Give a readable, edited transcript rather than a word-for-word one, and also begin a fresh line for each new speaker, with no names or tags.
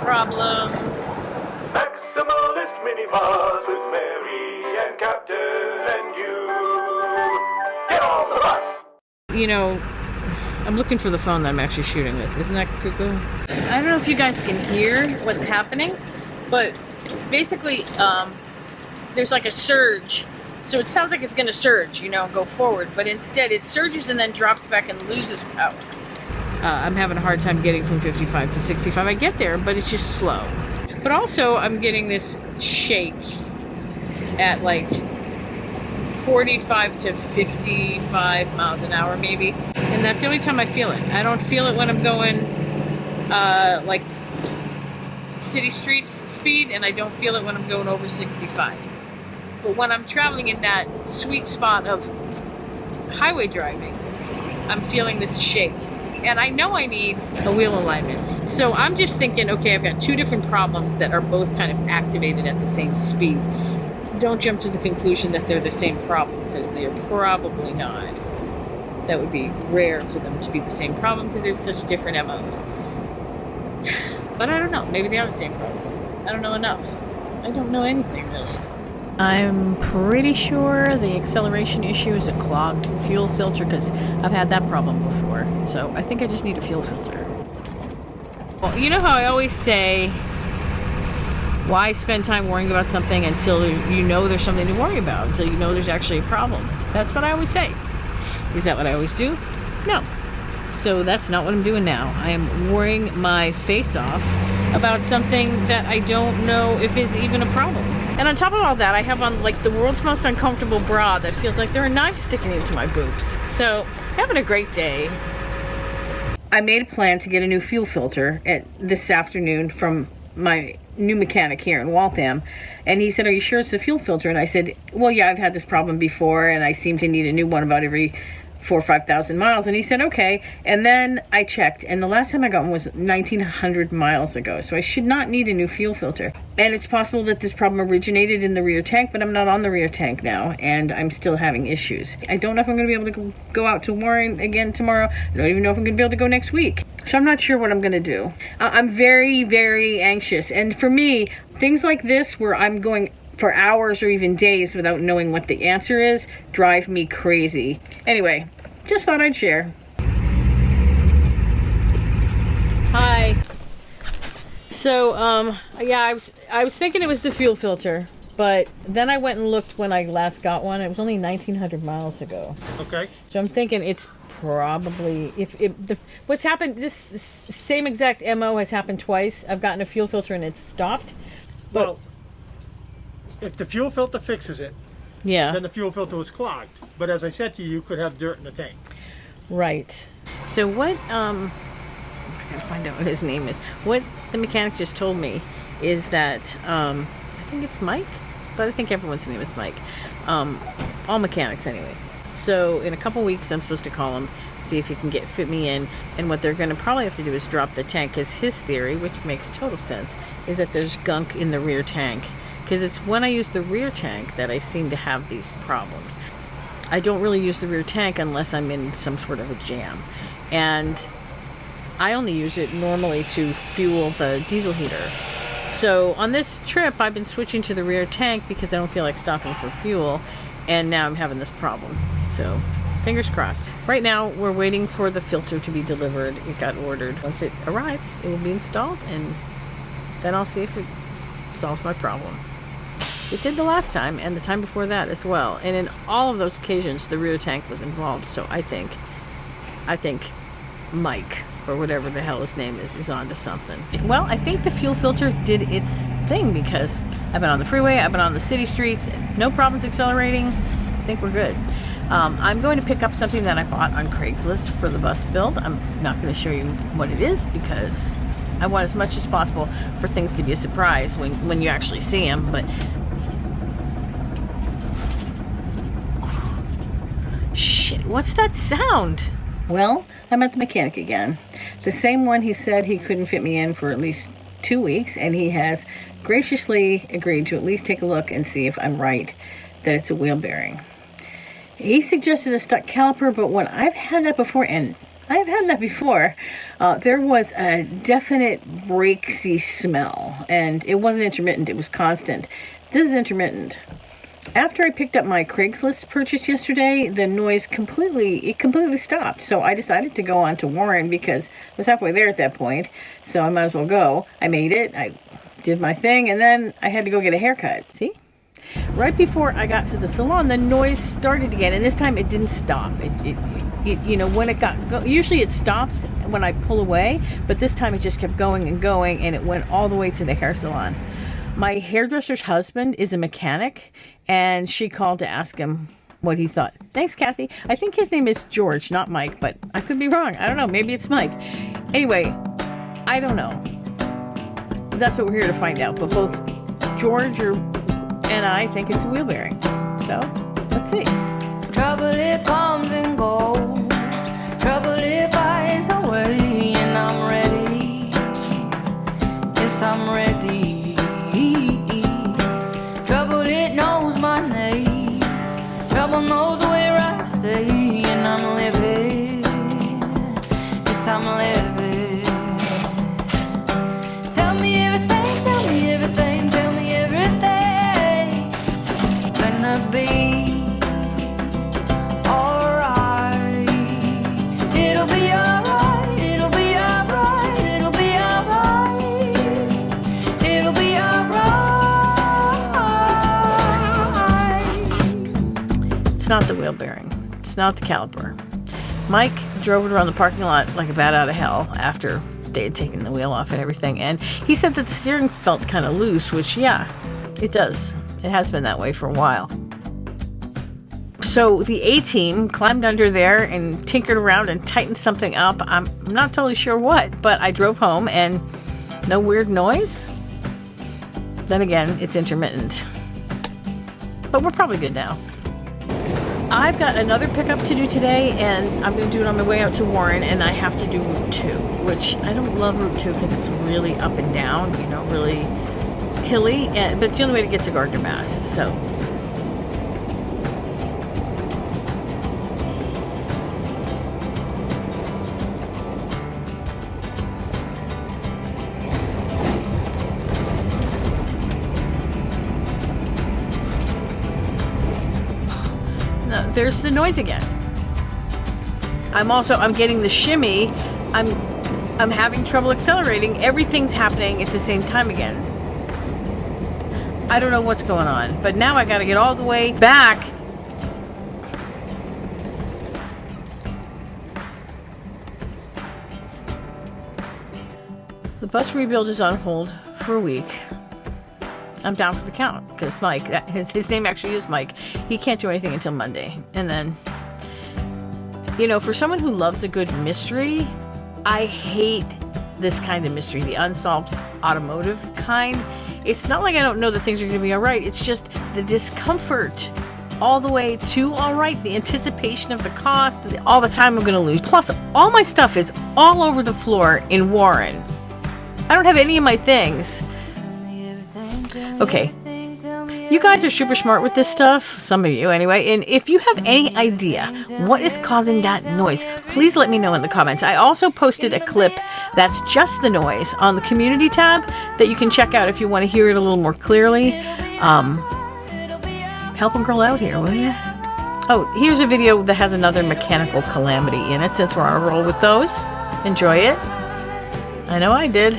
problems.
Maximalist Minibus with Mary and Captain and you. Get on the bus!
You know, I'm looking for the phone that I'm actually shooting with. Isn't that cuckoo? I don't know if you guys can hear what's happening, but basically, there's like a surge. So it sounds like it's going to surge, you know, and go forward. But instead, it surges and then drops back and loses power. I'm having a hard time getting from 55 to 65. I get there, but it's just slow. But also, I'm getting this shake at like 45 to 55 miles an hour, maybe. And that's the only time I feel it. I don't feel it when I'm going like city streets speed, and I don't feel it when I'm going over 65. But when I'm traveling in that sweet spot of highway driving, I'm feeling this shake. And I know I need a wheel alignment. So I'm just thinking, okay, I've got two different problems that are both kind of activated at the same speed. Don't jump to the conclusion that they're the same problem, because they are probably not. That would be rare for them to be the same problem, because they have such different MOs. But I don't know. Maybe they are the same problem. I don't know enough. I don't know anything, really. I'm pretty sure the acceleration issue is a clogged fuel filter, because I've had that problem before. So I think I just need a fuel filter. Well, you know how I always say, why spend time worrying about something until you know there's something to worry about, until you know there's actually a problem? That's what I always say. Is that what I always do? No. So that's not what I'm doing now. I am worrying my face off about something that I don't know if is even a problem. And on top of all that, I have on like the world's most uncomfortable bra that feels like there are knives sticking into my boobs. So, having a great day. I made a plan to get a new fuel filter this afternoon from my new mechanic here in Waltham. And he said, "Are you sure it's the fuel filter?" And I said, "Well, yeah, I've had this problem before, and I seem to need a new one about every 4,000 or 5,000 miles." And he said, "Okay." And then I checked, and the last time I got one was 1,900 miles ago. So I should not need a new fuel filter. And it's possible that this problem originated in the rear tank, but I'm not on the rear tank now, and I'm still having issues. I don't know if I'm going to be able to go out to Warren again tomorrow. I don't even know if I'm going to be able to go next week. So I'm not sure what I'm going to do. I'm very, very anxious. And for me, things like this where I'm going for hours or even days without knowing what the answer is drive me crazy. Anyway, just thought I'd share. Hi. So, yeah, I was thinking it was the fuel filter, but then I went and looked when I last got one. It was only 1,900 miles ago.
Okay.
So I'm thinking it's probably what's happened. This same exact MO has happened twice. I've gotten a fuel filter and it's stopped. But
Well, if the fuel filter fixes it,
yeah,
then the fuel filter was clogged. But as I said to you, you could have dirt in the tank.
right. So what? I gotta find out what his name is. What the mechanic just told me is that I think it's Mike, but I think everyone's name is Mike. All mechanics anyway. So in a couple weeks, I'm supposed to call him, see if he can fit me in. And what they're going to probably have to do is drop the tank, because his theory, which makes total sense, is that there's gunk in the rear tank. Because it's when I use the rear tank that I seem to have these problems. I don't really use the rear tank unless I'm in some sort of a jam. And I only use it normally to fuel the diesel heater. So on this trip, I've been switching to the rear tank because I don't feel like stopping for fuel. And now I'm having this problem. So fingers crossed. Right now, we're waiting for the filter to be delivered. It got ordered. Once it arrives, it will be installed, and then I'll see if it solves my problem. It did the last time, and the time before that as well. And in all of those occasions, the rear tank was involved. So I think Mike, or whatever the hell his name is onto something. Well, I think the fuel filter did its thing, because I've been on the freeway, I've been on the city streets, no problems accelerating. I think we're good. I'm going to pick up something that I bought on Craigslist for the bus build. I'm not going to show you what it is, because I want as much as possible for things to be a surprise when you actually see them. But shit, what's that sound? Well, I'm at the mechanic again. The same one he said he couldn't fit me in for at least 2 weeks, and he has graciously agreed to at least take a look and see if I'm right that it's a wheel bearing. He suggested a stuck caliper, but when I've had that before, and I have had that before. There was a definite brakesy smell, and it wasn't intermittent, it was constant. This is intermittent. After I picked up my Craigslist purchase yesterday, the noise completely stopped. So I decided to go on to Warren because I was halfway there at that point. So I might as well go. I made it. I did my thing, and then I had to go get a haircut. See? Right before I got to the salon, the noise started again, and this time it didn't stop. It you know, when it usually it stops when I pull away, but this time it just kept going and going, and it went all the way to the hair salon. My hairdresser's husband is a mechanic, and she called to ask him what he thought. Thanks, Kathy. I think his name is George, not Mike, but I could be wrong. I don't know. Maybe it's Mike. Anyway, I don't know. That's what we're here to find out. But both George and I think it's a wheel bearing. So, let's see.
Trouble it comes and goes. Trouble it finds a way, and I'm ready. Yes, I'm ready. Trouble it knows my name. Trouble knows where I stay, and I'm living. Yes, I'm living. Tell me everything, tell me everything, tell me everything. Gonna be alright. It'll be alright, it'll be alright, it'll be alright. It'll be alright.
It's not the wheel bearing. It's not the caliper. Mike drove it around the parking lot like a bat out of hell after they had taken the wheel off and everything. And he said that the steering felt kind of loose, which, yeah, it does. It has been that way for a while. So the A-team climbed under there and tinkered around and tightened something up. I'm not totally sure what, but I drove home and no weird noise. Then again, it's intermittent. But we're probably good now. I've got another pickup to do today, and I'm going to do it on my way out to Warren, and I have to do Route 2, which I don't love Route 2 because it's really up and down, you know, really hilly, but it's the only way to get to Gardner, Mass. So there's the noise again. I'm getting the shimmy. I'm having trouble accelerating. Everything's happening at the same time again. I don't know what's going on, but now I got to get all the way back. The bus rebuild is on hold for a week. I'm down for the count because Mike, his name actually is Mike. He can't do anything until Monday. And then, you know, for someone who loves a good mystery, I hate this kind of mystery, the unsolved automotive kind. It's not like I don't know that things are going to be all right. It's just the discomfort all the way to all right, the anticipation of the cost, all the time I'm going to lose. Plus, all my stuff is all over the floor in Warren. I don't have any of my things. Okay, you guys are super smart with this stuff, some of you anyway, and if you have any idea what is causing that noise, please let me know in the comments. I also posted a clip that's just the noise on the community tab that you can check out if you want to hear it a little more clearly. Help a girl out here, will you? Oh, here's a video that has another mechanical calamity in it since we're on a roll with those. Enjoy it. I know I did.